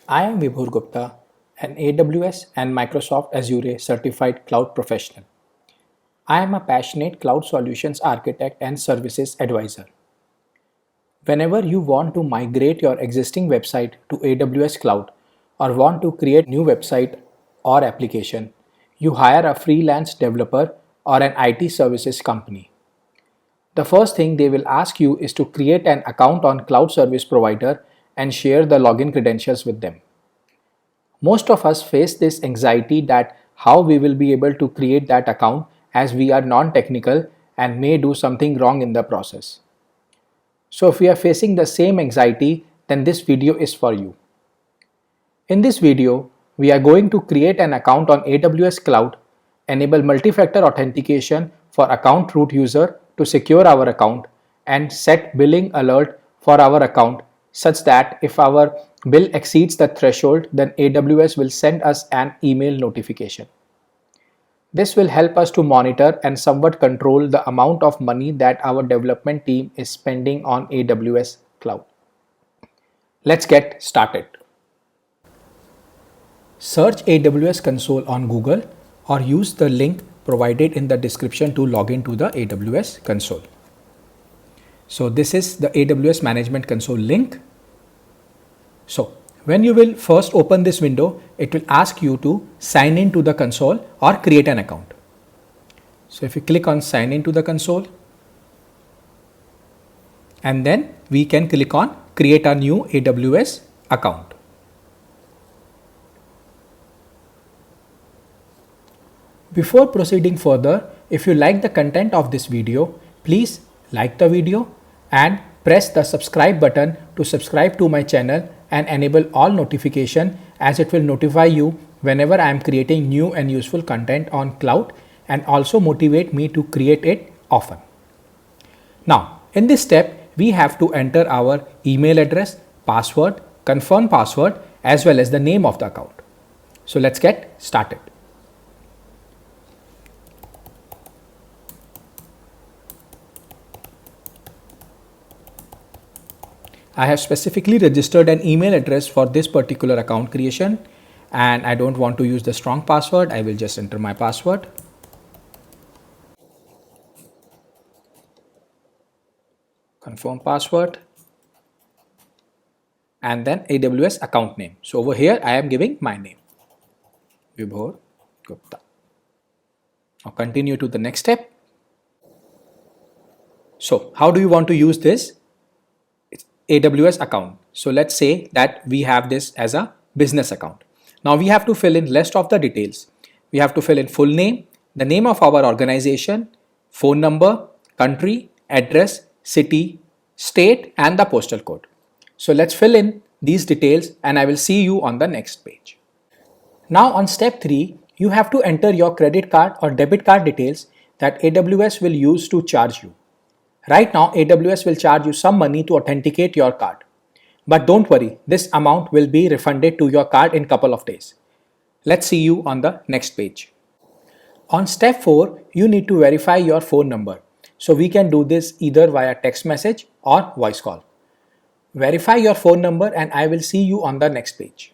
I am Vibhur Gupta, an AWS and Microsoft Azure certified cloud professional. I am a passionate cloud solutions architect and services advisor. Whenever you want to migrate your existing website to AWS Cloud or want to create new website or application, you hire a freelance developer or an IT services company. The first thing they will ask you is to create an account on cloud service provider and share the login credentials with them. Most of us face this anxiety that how we will be able to create that account as we are non-technical and may do something wrong in the process. So if we are facing the same anxiety, then this video is for you. In this video, we are going to create an account on AWS Cloud, enable multi-factor authentication for account root user to secure our account, and set billing alert for our account such that if our bill exceeds the threshold, then AWS will send us an email notification. This will help us to monitor and somewhat control the amount of money that our development team is spending on AWS Cloud. Let's get started. Search AWS console on Google or use the link provided in the description to log into the AWS console. So this is the AWS Management Console link. So when you will first open this window, it will ask you to sign in to the console or create an account. So if you click on sign in to the console, and then we can click on create a new AWS account. Before proceeding further, if you like the content of this video, please like the video and press the subscribe button to subscribe to my channel and enable all notification, as it will notify you whenever I am creating new and useful content on cloud and also motivate me to create it often. Now, in this step, we have to enter our email address, password, confirm password, as well as the name of the account. So let's get started. I have specifically registered an email address for this particular account creation, and I don't want to use the strong password. I will just enter my password. Confirm password. And then AWS account name. So over here, I am giving my name, Vibhur Gupta. Now continue to the next step. So how do you want to use this AWS account? So let's say that we have this as a business account. Now we have to fill in rest of the details. We have to fill in full name, the name of our organization, phone number, country, address, city, state, and the postal code. So let's fill in these details and I will see you on the next page. Now on step 3, you have to enter your credit card or debit card details that AWS will use to charge you. Right now, AWS will charge you some money to authenticate your card. But don't worry, this amount will be refunded to your card in a couple of days. Let's see you on the next page. On step 4, you need to verify your phone number. So we can do this either via text message or voice call. Verify your phone number and I will see you on the next page.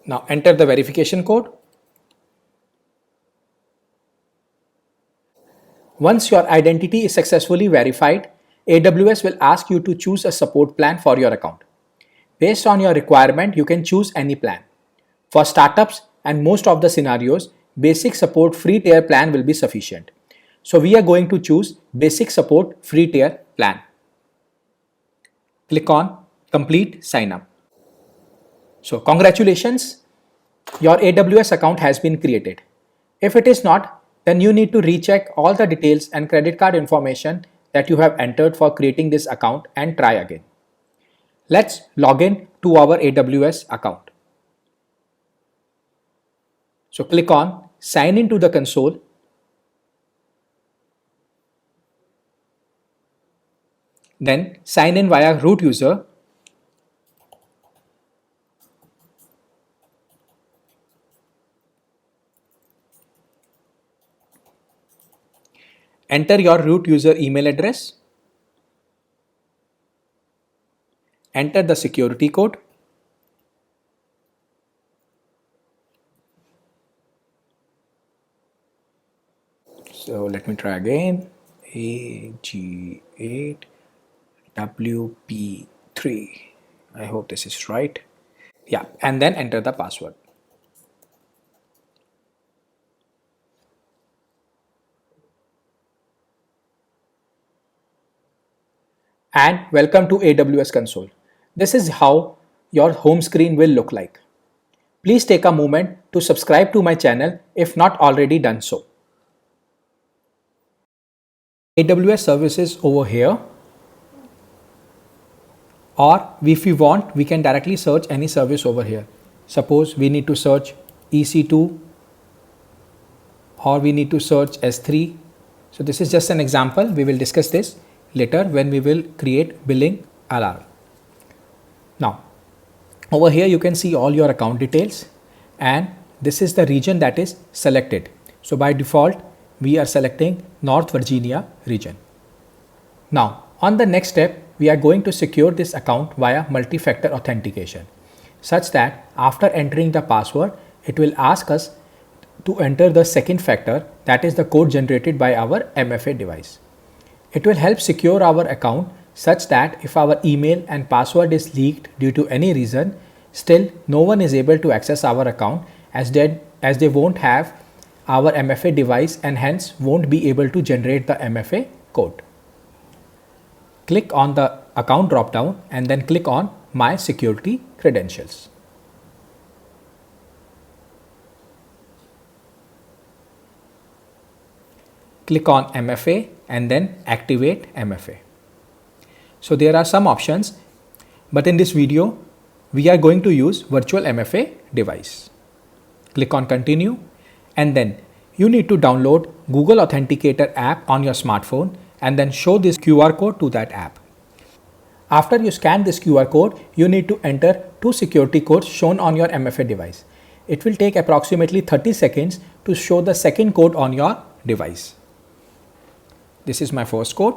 Now enter the verification code. Once your identity is successfully verified, AWS will ask you to choose a support plan for your account. Based on your requirement, you can choose any plan. For startups and most of the scenarios, basic support free tier plan will be sufficient. So we are going to choose basic support free tier plan. Click on complete sign up. So congratulations, your AWS account has been created. If it is not, then you need to recheck all the details and credit card information that you have entered for creating this account and try again. Let's log in to our AWS account. So click on sign into the console. Then sign in via root user. Enter your root user email address. Enter the security code. So let me try again. AG8WP3. I hope this is right. Yeah, and then enter the password. And welcome to AWS Console. This is how your home screen will look like. Please take a moment to subscribe to my channel if not already done so. AWS services over here, or if we want, we can directly search any service over here. Suppose we need to search EC2 or we need to search S3. So this is just an example. We will discuss this later when we will create billing alarm. Now, over here you can see all your account details, and this is the region that is selected. So by default, we are selecting North Virginia region. Now, on the next step, we are going to secure this account via multi-factor authentication, such that after entering the password, it will ask us to enter the second factor, that is the code generated by our MFA device. It will help secure our account such that if our email and password is leaked due to any reason, still no one is able to access our account as they won't have our MFA device and hence won't be able to generate the MFA code. Click on the account drop down and then click on My Security Credentials. Click on MFA and then activate MFA. So there are some options, but in this video, we are going to use virtual MFA device. Click on continue, and then you need to download Google Authenticator app on your smartphone and then show this QR code to that app. After you scan this QR code, you need to enter 2 security codes shown on your MFA device. It will take approximately 30 seconds to show the second code on your device. This is my first code.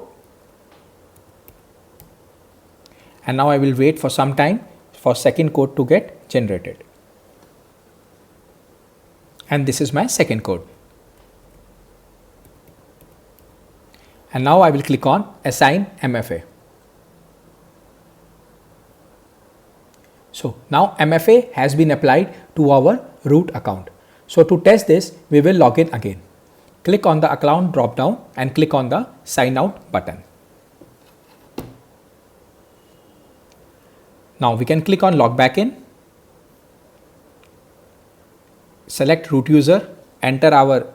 And now I will wait for some time for second code to get generated. And this is my second code. And now I will click on Assign MFA. So now MFA has been applied to our root account. So to test this, we will log in again. Click on the account drop down and click on the sign out button. Now we can click on log back in. Select root user, enter our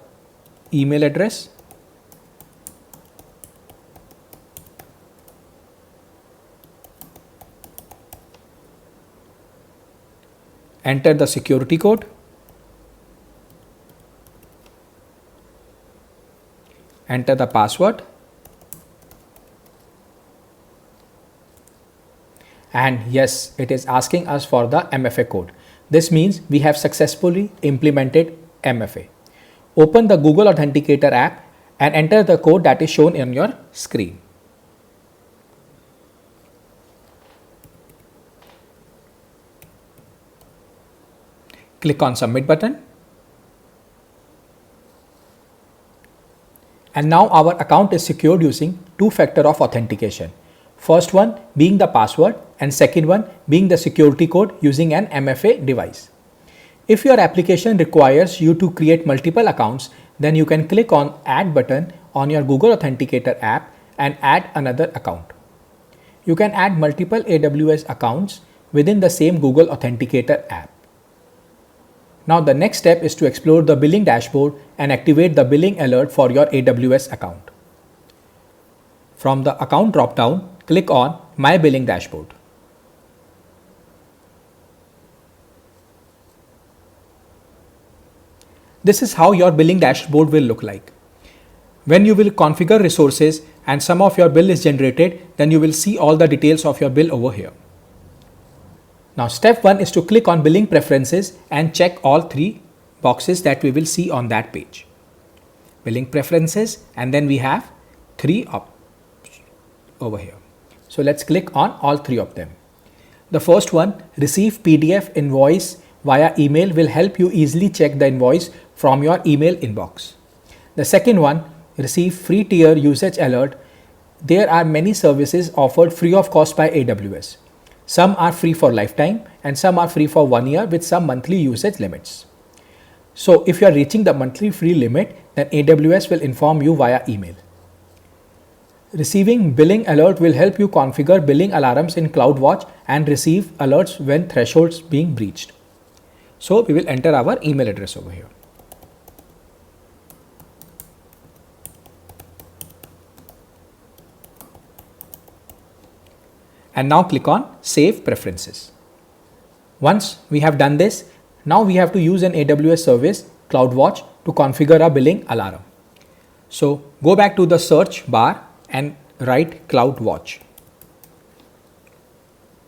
email address. Enter the security code. Enter the password. And yes, it is asking us for the MFA code. This means we have successfully implemented MFA. Open the Google Authenticator app and enter the code that is shown on your screen. Click on submit button. And now our account is secured using 2-factor of authentication. First one being the password and second one being the security code using an MFA device. If your application requires you to create multiple accounts, then you can click on Add button on your Google Authenticator app and add another account. You can add multiple AWS accounts within the same Google Authenticator app. Now the next step is to explore the billing dashboard and activate the billing alert for your AWS account. From the account drop-down, click on My Billing Dashboard. This is how your billing dashboard will look like. When you will configure resources and some of your bill is generated, then you will see all the details of your bill over here. Now step 1 is to click on billing preferences and check all 3 boxes that we will see on that page. Billing preferences, and then we have 3 over here. So let's click on all 3 of them. The first one, receive PDF invoice via email, will help you easily check the invoice from your email inbox. The second one, receive free tier usage alert, there are many services offered free of cost by AWS. Some are free for lifetime and some are free for 1 year with some monthly usage limits. So if you are reaching the monthly free limit, then AWS will inform you via email. Receiving billing alert will help you configure billing alarms in CloudWatch and receive alerts when thresholds being breached. So we will enter our email address over here. And now click on Save Preferences. Once we have done this, now we have to use an AWS service, CloudWatch, to configure a billing alarm. So go back to the search bar and write CloudWatch.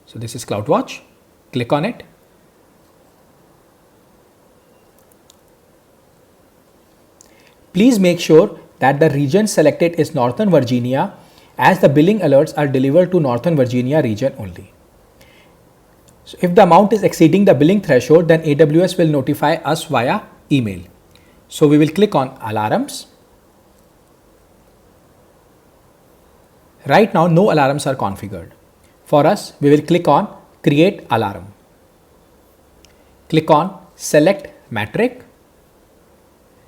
So this is CloudWatch. Click on it. Please make sure that the region selected is Northern Virginia, as the billing alerts are delivered to Northern Virginia region only. So if the amount is exceeding the billing threshold, then AWS will notify us via email. So we will click on Alarms. Right now, no alarms are configured. For us, we will click on Create Alarm. Click on Select Metric,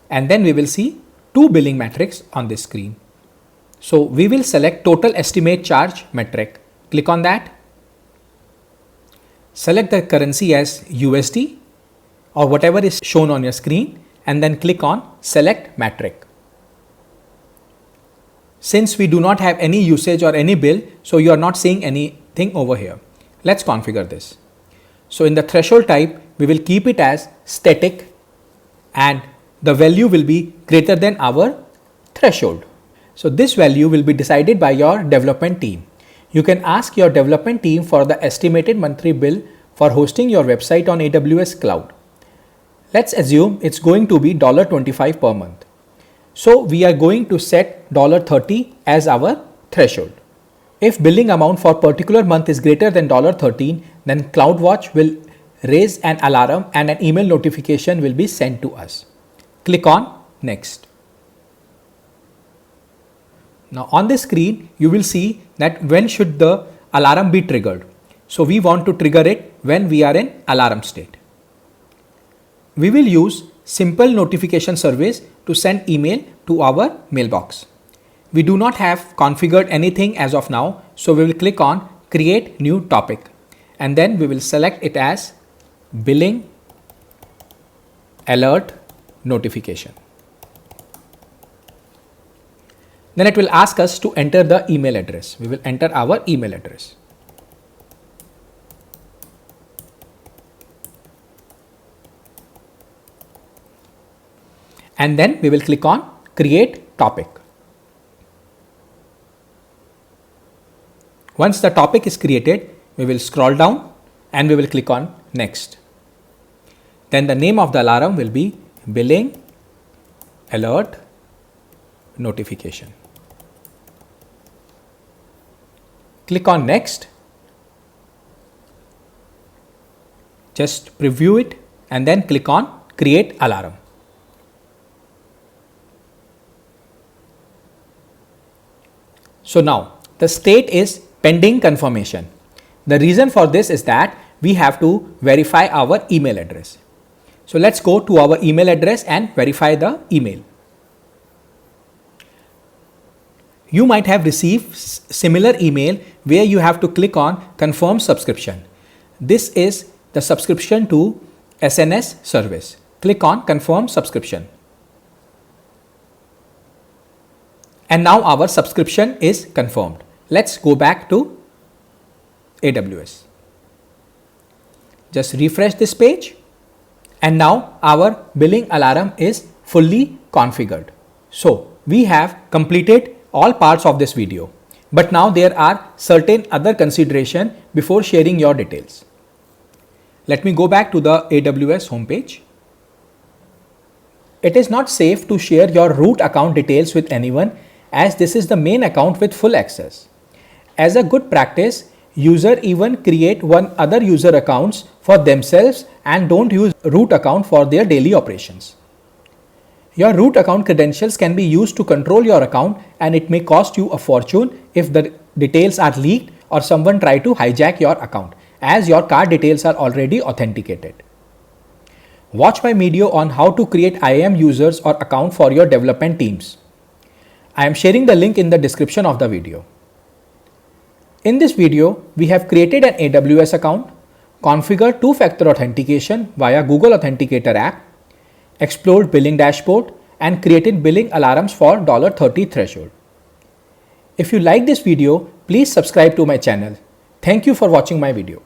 and then we will see two billing metrics on this screen. So we will select Total Estimate Charge metric. Click on that. Select the currency as USD or whatever is shown on your screen, and then click on Select Metric. Since we do not have any usage or any bill, so you are not seeing anything over here. Let's configure this. So in the threshold type, we will keep it as static and the value will be greater than our threshold. So this value will be decided by your development team. You can ask your development team for the estimated monthly bill for hosting your website on AWS Cloud. Let's assume it's going to be $25 per month. So we are going to set $30 as our threshold. If billing amount for particular month is greater than $13, then CloudWatch will raise an alarm and an email notification will be sent to us. Click on Next. Now on this screen, you will see that when should the alarm be triggered. So we want to trigger it when we are in alarm state. We will use simple notification service to send email to our mailbox. We do not have configured anything as of now, so we will click on Create New Topic, and then we will select it as Billing Alert Notification. Then it will ask us to enter the email address. We will enter our email address. And then we will click on Create Topic. Once the topic is created, we will scroll down and we will click on Next. Then the name of the alarm will be Billing Alert Notification. Click on Next. Just preview it and then click on Create Alarm. So now the state is pending confirmation. The reason for this is that we have to verify our email address. So let's go to our email address and verify the email. You might have received similar email where you have to click on Confirm Subscription. This is the subscription to SNS service. Click on Confirm Subscription. And now our subscription is confirmed. Let's go back to AWS. Just refresh this page. And now our billing alarm is fully configured. So we have completed all parts of this video. But now there are certain other considerations before sharing your details. Let me go back to the AWS homepage. It is not safe to share your root account details with anyone, as this is the main account with full access. As a good practice, user even create one other user accounts for themselves and don't use root account for their daily operations. Your root account credentials can be used to control your account, and it may cost you a fortune if the details are leaked or someone try to hijack your account, as your card details are already authenticated. Watch my video on how to create IAM users or account for your development teams. I am sharing the link in the description of the video. In this video, we have created an AWS account, configured two-factor authentication via Google Authenticator app, explored billing dashboard, and created billing alarms for $30 threshold. If you like this video, please subscribe to my channel. Thank you for watching my video.